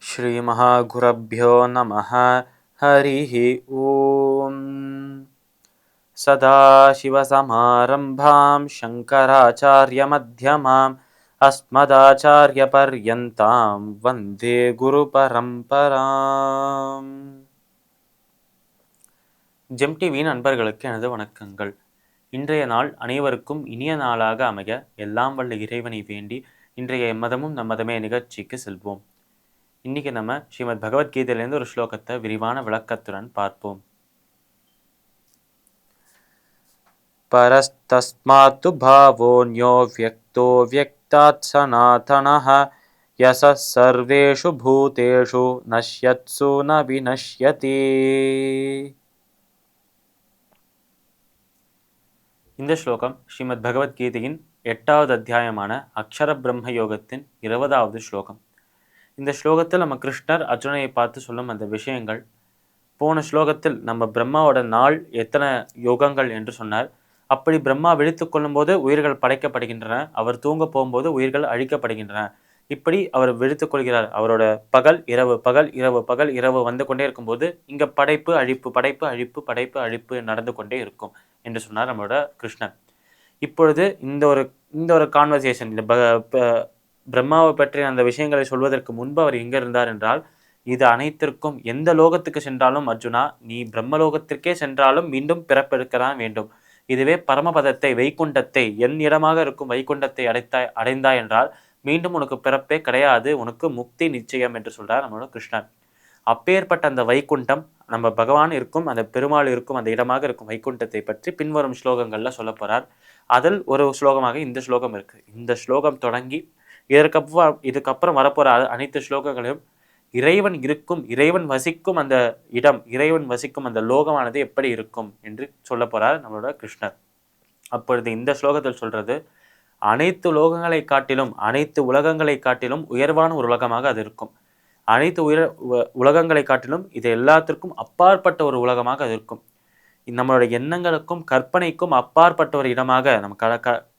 ஸ்ரீ மகாகுரப்யோ நமः. ஹரிः ஓம். சதாசிவசமாரம்பாம் சங்கராச்சார்யமத்யமாம் அஸ்மதாச்சார்யபர்யந்தாம் வந்தே குருபரம்பராம். ஜெம் டிவியின் நண்பர்களுக்கு எனது வணக்கங்கள். இன்றைய நாள் அனைவருக்கும் இனிய நாளாக அமைய எல்லாம் வல்ல இறைவனை வேண்டி இன்றைய எம்மதமும் நம்மதமே நிகழ்ச்சிக்கு செல்வோம். இன்னைக்கு நம்ம ஸ்ரீமத் பகவத்கீதையிலேருந்து ஒரு ஸ்லோகத்தை விரிவான விளக்கத்துடன் பார்ப்போம். பரஸ்தஸ்மாத்து பாவோன்யோ வ்யக்தோ வ்யக்தாத் சநாதனஹ யஸ சர்வேஷு பூதேஷு நஷ்யத்சு ந விநஷ்யதி. இந்த ஸ்லோகம் ஸ்ரீமத் பகவத்கீதையின் 8வது அத்தியாயமான அக்ஷர பிரம்ம யோகத்தின் 20வது ஸ்லோகம். இந்த ஸ்லோகத்தில் நம்ம கிருஷ்ணர் அர்ஜுனனை பார்த்து சொல்லும் அந்த விஷயங்கள், போன ஸ்லோகத்தில் நம்ம பிரம்மாவோட நாள் எத்தனை யோகங்கள் என்று சொன்னார். அப்படி பிரம்மா விழித்து கொள்ளும் போது உயிர்கள் படைக்கப்படுகின்றன, அவர் தூங்க போகும்போது உயிர்கள் அழிக்கப்படுகின்றன. இப்படி அவர் விழித்துக் கொள்கிறார். அவரோட பகல் இரவு பகல் இரவு பகல் இரவு வந்து கொண்டே இருக்கும்போது இங்க படைப்பு அழிப்பு படைப்பு அழிப்பு படைப்பு அழிப்பு நடந்து கொண்டே இருக்கும் என்று சொன்னார் நம்மளோட கிருஷ்ணர். இப்பொழுது இந்த ஒரு கான்வர்சேஷன், இந்த பிரம்மாவை பற்றி அந்த விஷயங்களை சொல்வதற்கு முன்பு அவர் எங்க இருந்தார் என்றால், இது அனைத்திற்கும் எந்த லோகத்துக்கு சென்றாலும் அர்ஜுனா, நீ பிரம்மலோகத்திற்கே சென்றாலும் மீண்டும் பிறப்பெடுக்கதான் வேண்டும். இதுவே பரமபதத்தை வைகுண்டத்தை என் இடமாக இருக்கும் வைகுண்டத்தை அடைந்தாய் என்றால் மீண்டும் உனக்கு பிறப்பே கிடையாது, உனக்கு முக்தி நிச்சயம் என்று சொல்றார் நம்மளோட கிருஷ்ணர். அப்பேற்பட்ட அந்த வைகுண்டம் நம்ம பகவான் இருக்கும் அந்த பெருமாள் இருக்கும் அந்த இடமாக இருக்கும் வைகுண்டத்தை பற்றி பின்வரும் ஸ்லோகங்கள்ல சொல்ல போறார். அதில் ஒரு ஸ்லோகமாக இந்த ஸ்லோகம் இருக்கு. இந்த ஸ்லோகம் தொடங்கி இதுக்கப்புறம் வரப்போற அனைத்து ஸ்லோகங்களையும் இறைவன் இருக்கும், இறைவன் வசிக்கும் அந்த இடம், இறைவன் வசிக்கும் அந்த லோகமானது எப்படி இருக்கும் என்று சொல்ல போறார் நம்மளோட கிருஷ்ணர். அப்பொழுது இந்த ஸ்லோகத்தில் சொல்றது, அனைத்து லோகங்களை காட்டிலும் அனைத்து உலகங்களை காட்டிலும் உயர்வான ஒரு உலகமாக அது இருக்கும். அனைத்து உலகங்களை காட்டிலும் இது எல்லாத்திற்கும் அப்பாற்பட்ட ஒரு உலகமாக அது இருக்கும். நம்மளுடைய எண்ணங்களுக்கும் கற்பனைக்கும் அப்பாற்பட்ட ஒரு இடமாக நம்ம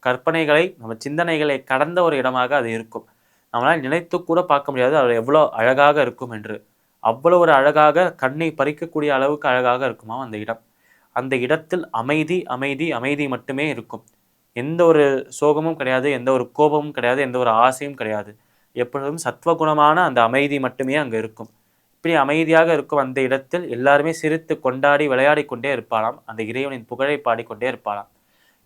கற்பனைகளை நம்ம சிந்தனைகளை கடந்த ஒரு இடமாக அது இருக்கும். நம்மளால் நினைத்து கூட பார்க்க முடியாது அது எவ்வளோ அழகாக இருக்கும் என்று. அவ்வளோ ஒரு அழகாக, கண்ணை பறிக்கக்கூடிய அளவுக்கு அழகாக இருக்குமா அந்த இடம். அந்த இடத்தில் அமைதி அமைதி அமைதி மட்டுமே இருக்கும். எந்த ஒரு சோகமும் கிடையாது, எந்த ஒரு கோபமும் கிடையாது, எந்த ஒரு ஆசையும் கிடையாது. எப்பொழுதும் சத்வகுணமான அந்த அமைதி மட்டுமே அங்கே இருக்கும். இப்படி அமைதியாக இருக்கும் அந்த இடத்தில் எல்லாருமே சிரித்து கொண்டாடி விளையாடி கொண்டே இருப்பாராம். அந்த இறைவனின் புகழை பாடிக்கொண்டே இருப்பாராம்.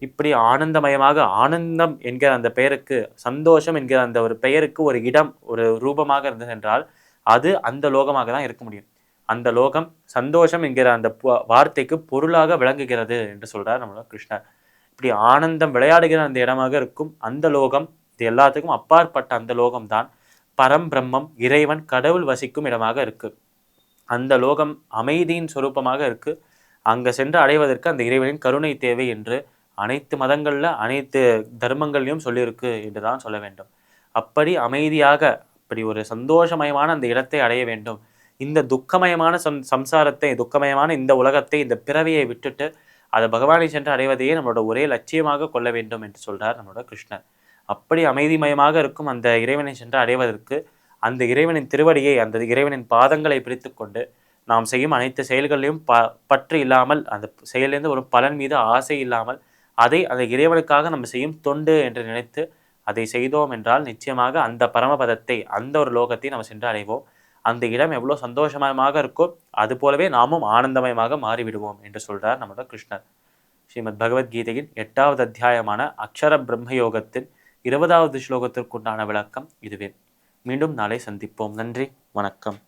இப்படி ஆனந்தமயமாக, ஆனந்தம் என்கிற அந்த பெயருக்கு, சந்தோஷம் என்கிற அந்த ஒரு பெயருக்கு ஒரு இடம், ஒரு ரூபமாக இருந்தது என்றால் அது அந்த லோகமாக தான் இருக்க முடியும். அந்த லோகம் சந்தோஷம் என்கிற அந்த வார்த்தைக்கு பொருளாக விளங்குகிறது என்று சொல்றார் நம்மளோட கிருஷ்ணர். இப்படி ஆனந்தம் விளையாடுகிற அந்த இடமாக இருக்கும் அந்த லோகம், இது எல்லாத்துக்கும் அப்பாற்பட்ட அந்த லோகம்தான் பரம்பிரம்மம், இறைவன் கடவுள் வசிக்கும் இடமாக இருக்கு. அந்த லோகம் அமைதியின் சொரூபமாக இருக்கு. அங்க சென்று அடைவதற்கு அந்த இறைவனின் கருணை தேவை என்று அனைத்து மதங்கள்ல அனைத்து தர்மங்கள்லையும் சொல்லியிருக்கு என்றுதான் சொல்ல வேண்டும். அப்படி அமைதியாக, அப்படி ஒரு சந்தோஷமயமான அந்த இடத்தை அடைய வேண்டும். இந்த துக்கமயமான சம்சாரத்தை, துக்கமயமான இந்த உலகத்தை, இந்த பிறவியை விட்டுட்டு அதை பகவானை சென்று அடைவதையே நம்மளோட ஒரே லட்சியமாக கொள்ள வேண்டும் என்று சொல்றார் நம்மளோட கிருஷ்ணர். அப்படி அமைதிமயமாக இருக்கும் அந்த இறைவனை சென்று அடைவதற்கு அந்த இறைவனின் திருவடியை, அந்த இறைவனின் பாதங்களை பிடித்து கொண்டு நாம் செய்யும் அனைத்து செயல்களையும் பற்று இல்லாமல், அந்த செயலிலிருந்து ஒரு பலன் மீது ஆசை இல்லாமல், அதை அந்த இறைவனுக்காக நம்ம செய்யும் தொண்டு என்று நினைத்து அதை செய்தோம் என்றால் நிச்சயமாக அந்த பரமபதத்தை, அந்த ஒரு லோகத்தை நம்ம சென்று அடைவோம். அந்த இடம் எவ்வளோ சந்தோஷமயமாக இருக்கோ அது போலவே நாமும் ஆனந்தமயமாக மாறிவிடுவோம் என்று சொல்றார் நம்மளோட கிருஷ்ணர். ஸ்ரீமத் பகவத்கீதையின் 8வது அத்தியாயமான அக்ஷர பிரம்ம யோகத்தின் 20வது ஸ்லோகத்திற்குண்டான விளக்கம் இதுவே. மீண்டும் நாளை சந்திப்போம். நன்றி, வணக்கம்.